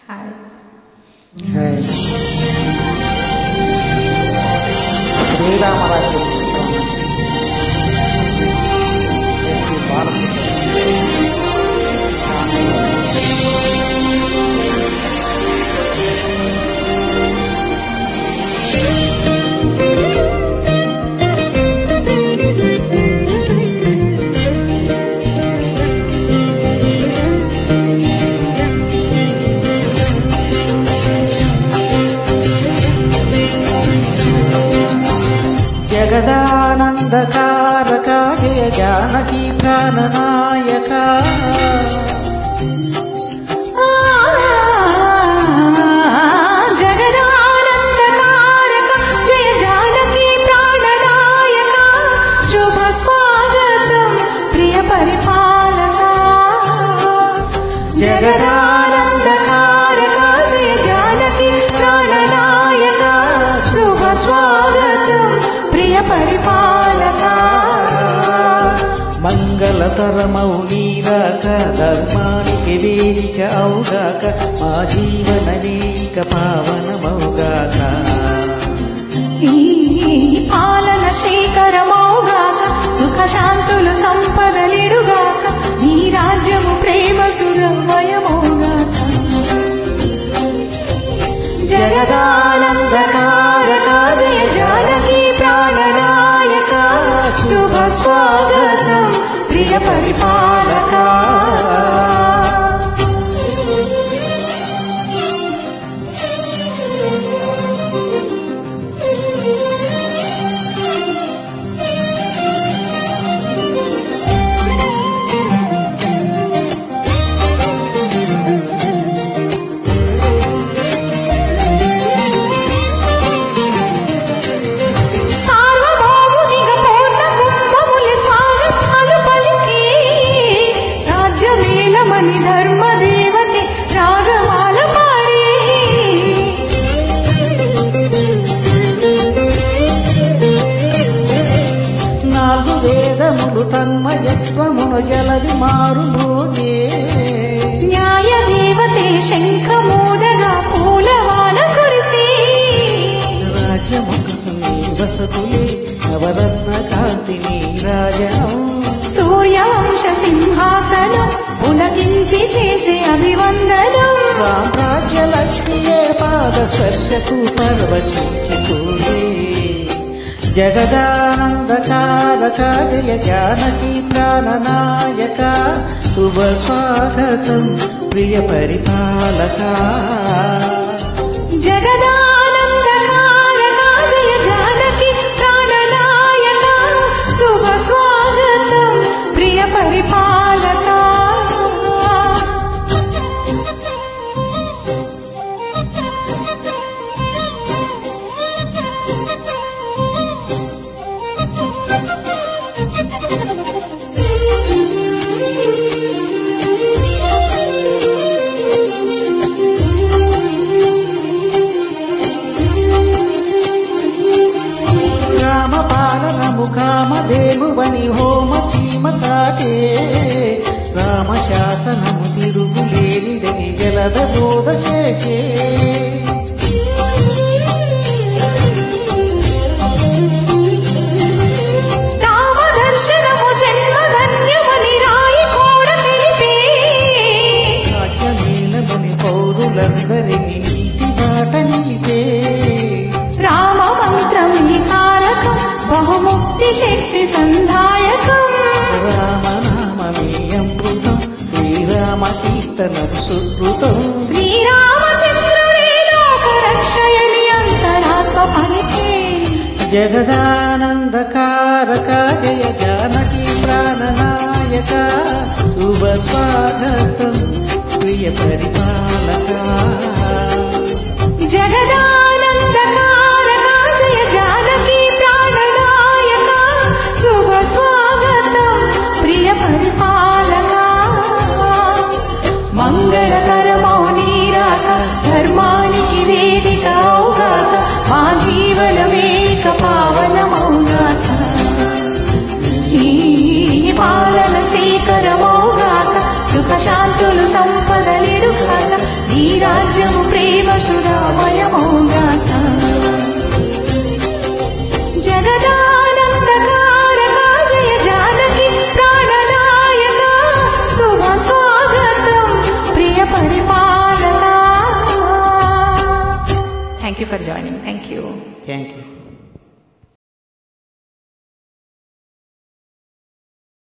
Hi. Hi. Sri Rama Rajyam చిత్రం నుంచి SP Balasubrahmanyam. జగదానందకారక జయ జానకి ప్రాణనాయక జగదానందకారక జయ జానకి ప్రాణనాయక శుభ స్వాగతం ప్రియ పరిపాలక జగదానందకారక జయ జానకి ప్రాణనాయక శుభ స్వాగతం ప్రియ పరిపాలక మంగళతరమౌ నీరాక ధర్మానికి వేదిక అవుగాక మా జీవనమేక పావనమౌగాక ఈ పాలన శ్రీకరమౌగాక సుఖ శాంతులు సంపదలిడుగాక నీ రాజ్యము ప్రేమ సురమయమౌగాక జగదానందకారక జయ జానకి ప్రాణనాయక శుభ స్వాగతం ప్రియ పరిపాలక ధర్మదేవతి రాగమాల పాడి నాలుగు వేదములు తన్మయత్వమును జలది మారుమోగే న్యాయ దేవతే శంఖమోదగా పూలవాన కురిసి రాజ్యముఖసుని వసతులే నవరత్న కాంతిని రాజనం సూర్యవంశ సింహాసనం పులకించి చేసే అభివందనం సామ్రాజ్య లక్ష్మియే పాద స్పర్శకు పరవశించిపోయే జగదానందకారక జయ జానకి ప్రాణనాయక శుభ స్వాగతం ప్రియ పరిపాలక జగదానందకారక జయ జానకి ప్రాణనాయక శుభ స్వాగతం ప్రియ పరిపాలక కామదేవువని హోమ సీమ సాటే రామశాసనము తిరుగులేనిదని జలద బోధ చేసే రామదర్శనము జన్మధన్యమని రాయి కూడా పిలిపే రాజ్యమేలమని పౌరులందరినీ నీతి బాట నిలిపే రామ మంత్రమే కారకం బహుముక్తి శక్తి సంధాయకం రామనామమే అమృతం శ్రీరామ కీర్తనం సుకృతం శ్రీరామచంద్రుడే లోక రక్షయని అంతరాత్మ పలికే జగదానందకారక జయ జానకి ప్రాణనాయక శుభ స్వాగతం ప్రియ పరిపాలక జగదానందకారక జయ జానకి ప్రాణనాయక శుభ స్వాగతం ప్రియ పరిపాలక మంగళకరమౌ నీరాక ధర్మానికి వేదిక అవుగాక మా జీవనమేక పావనమౌగాక ఈ పాలన శ్రీకరమౌగాక సుఖ శాంతులు సంపదలిడుగాక ఈ రాజ్యము ప్రేమ సుధామయమౌగాక. జగదానందకారక జయ జానకి ప్రాణనాయక శుభ స్వాగతం ప్రియ పరిపాలక. Thank you for joining. Thank you.